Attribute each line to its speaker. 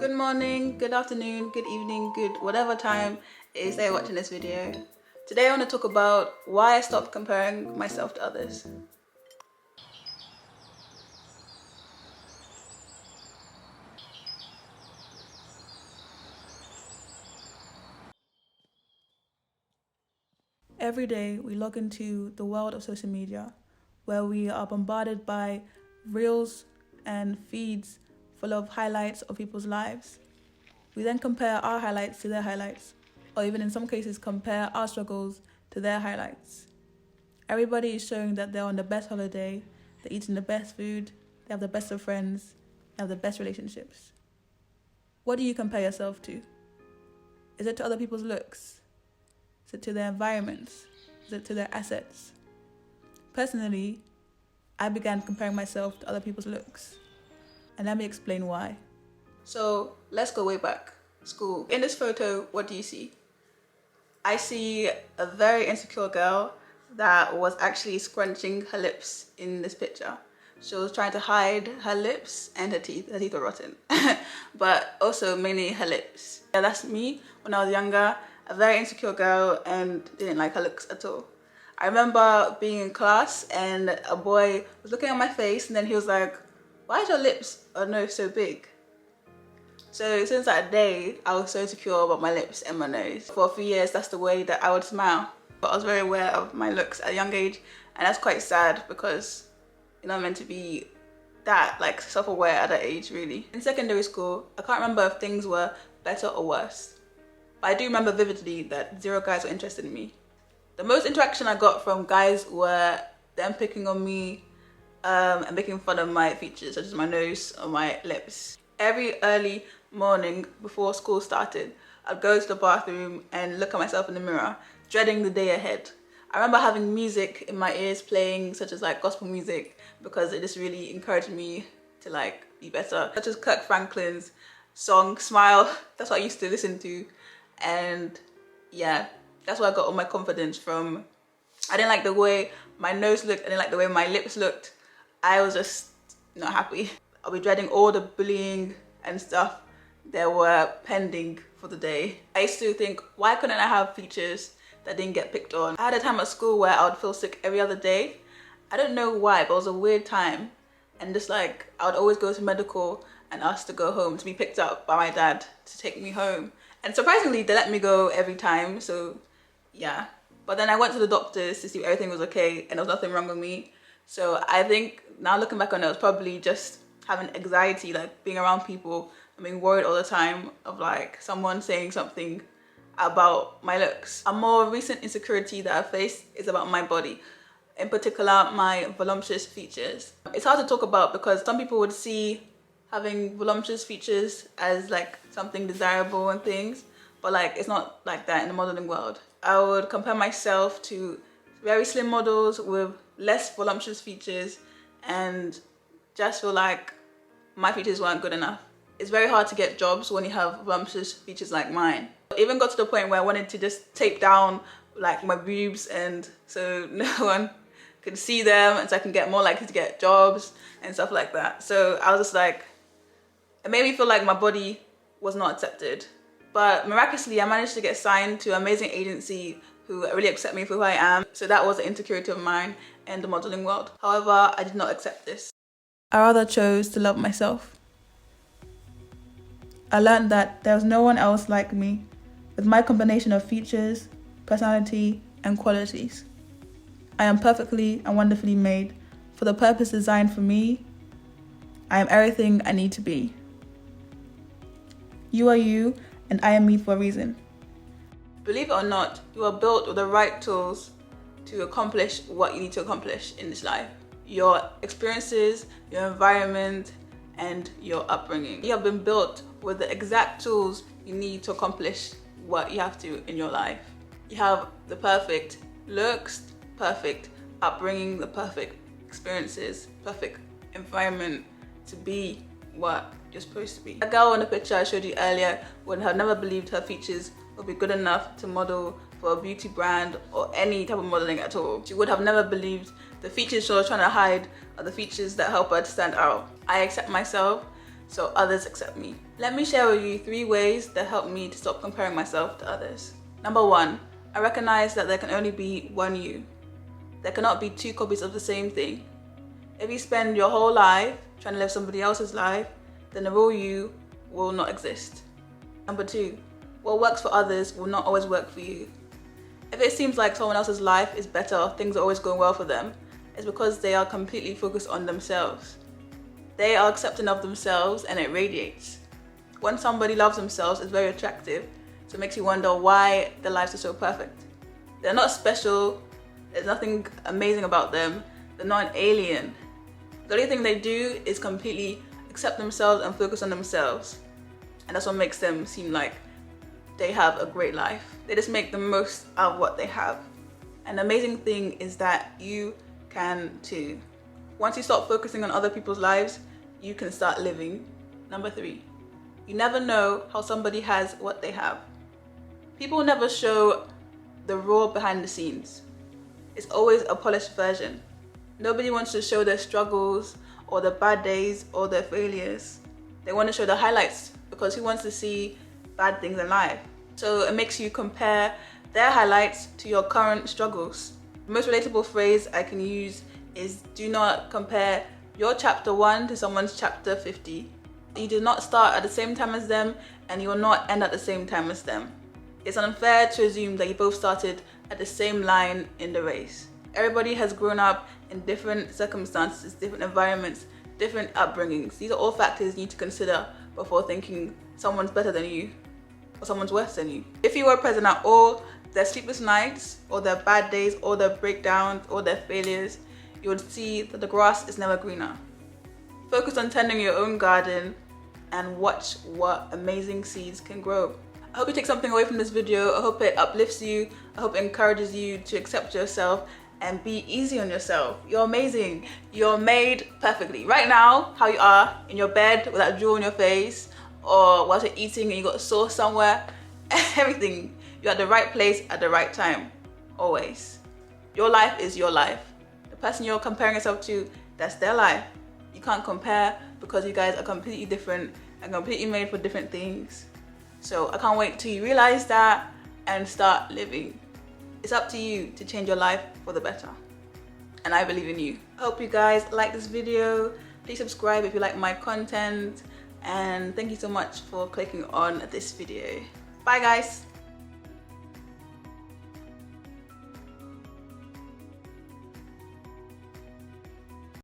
Speaker 1: Good morning, good afternoon, good evening, good whatever time it is that you're watching this video. Today I want to talk about why I stopped comparing myself to others. Every day we log into the world of social media where we are bombarded by reels and feeds full of highlights of people's lives. We then compare our highlights to their highlights, or even in some cases compare our struggles to their highlights. Everybody is showing that they're on the best holiday, they're eating the best food, they have the best of friends, they have the best relationships. What do you compare yourself to? Is it to other people's looks? Is it to their environments? Is it to their assets? Personally, I began comparing myself to other people's looks. And let me explain why. So let's go way back. School. In this photo, what do you see? I see a very insecure girl that was actually scrunching her lips in this picture. She was trying to hide her lips and her teeth. Her teeth were rotten. But also mainly her lips. Yeah, that's me when I was younger. A very insecure girl and didn't like her looks at all. I remember being in class and a boy was looking at my face and then he was like, "Why is your lips or nose so big?" So since that day, I was so insecure about my lips and my nose. For a few years, that's the way that I would smile. But I was very aware of my looks at a young age, and that's quite sad because you're not meant to be that like self-aware at that age, really. In secondary school, I can't remember if things were better or worse. But I do remember vividly that 0 guys were interested in me. The most interaction I got from guys were them picking on me and making fun of my features, such as my nose or my lips. Every early morning before school started, I'd go to the bathroom and look at myself in the mirror, dreading the day ahead. I remember having music in my ears playing, such as like gospel music, because it just really encouraged me to like be better. Such as Kirk Franklin's song Smile, that's what I used to listen to. And yeah, that's where I got all my confidence from. I didn't like the way my nose looked, I didn't like the way my lips looked. I was just not happy. I'll be dreading all the bullying and stuff that were pending for the day. I used to think, why couldn't I have features that didn't get picked on? I had a time at school where I would feel sick every other day. I don't know why, but it was a weird time. And just like, I would always go to medical and ask to go home to be picked up by my dad to take me home. And surprisingly, they let me go every time, so yeah. But then I went to the doctors to see if everything was okay and there was nothing wrong with me. So I think now looking back on it, it was probably just having anxiety, like being around people and being worried all the time of like someone saying something about my looks. A more recent insecurity that I faced is about my body, in particular my voluptuous features. It's hard to talk about because some people would see having voluptuous features as like something desirable and things, but like it's not like that in the modeling world. I would compare myself to very slim models with less voluptuous features and just feel like my features weren't good enough. It's very hard to get jobs when you have voluptuous features like mine. I even got to the point where I wanted to just tape down like my boobs and so no one could see them and so I can get more likely to get jobs and stuff like that. So I was just like, it made me feel like my body was not accepted. But miraculously, I managed to get signed to an amazing agency who really accept me for who I am. So that was an insecurity of mine in the modeling world. However, I did not accept this. I rather chose to love myself. I learned that there was no one else like me with my combination of features, personality, and qualities. I am perfectly and wonderfully made for the purpose designed for me. I am everything I need to be. You are you, and I am me for a reason. Believe it or not, you are built with the right tools to accomplish what you need to accomplish in this life. Your experiences, your environment, and your upbringing. You have been built with the exact tools you need to accomplish what you have to in your life. You have the perfect looks, perfect upbringing, the perfect experiences, perfect environment to be what you're supposed to be. A girl in the picture I showed you earlier would have never believed her features would be good enough to model for a beauty brand or any type of modeling at all. She would have never believed the features she was trying to hide are the features that help her to stand out. I accept myself so others accept me. Let me share with you 3 ways that help me to stop comparing myself to others. Number 1, I recognize that there can only be one you. There cannot be 2 copies of the same thing. If you spend your whole life trying to live somebody else's life, then the real you will not exist. Number 2, what works for others will not always work for you. If it seems like someone else's life is better, things are always going well for them, it's because they are completely focused on themselves. They are accepting of themselves and it radiates. When somebody loves themselves, it's very attractive, so it makes you wonder why their lives are so perfect. They're not special, there's nothing amazing about them, they're not an alien. The only thing they do is completely accept themselves and focus on themselves. And that's what makes them seem like they have a great life. They just make the most out of what they have. And the amazing thing is that you can too. Once you stop focusing on other people's lives, you can start living. Number 3, you never know how somebody has what they have. People never show the raw behind the scenes. It's always a polished version. Nobody wants to show their struggles or their bad days or their failures. They want to show the highlights because who wants to see bad things in life? So it makes you compare their highlights to your current struggles. The most relatable phrase I can use is do not compare your chapter 1 to someone's chapter 50. You do not start at the same time as them and you will not end at the same time as them. It's unfair to assume that you both started at the same line in the race. Everybody has grown up in different circumstances, different environments, different upbringings. These are all factors you need to consider before thinking someone's better than you or someone's worse than you. If you were present at all their sleepless nights or their bad days or their breakdowns or their failures, you would see that the grass is never greener. Focus on tending your own garden and watch what amazing seeds can grow. I hope you take something away from this video. I hope it uplifts you. I hope it encourages you to accept yourself and be easy on yourself. You're amazing. You're made perfectly. Right now, how you are, in your bed with that jewel on your face, or whilst you're eating and you got a sauce somewhere, everything. You're at the right place at the right time, always. Your life is your life. The person you're comparing yourself to, that's their life. You can't compare because you guys are completely different and completely made for different things. So I can't wait till you realize that and start living. It's up to you to change your life for the better. And I believe in you. I hope you guys like this video. Please subscribe if you like my content. And thank you so much for clicking on this video. Bye guys.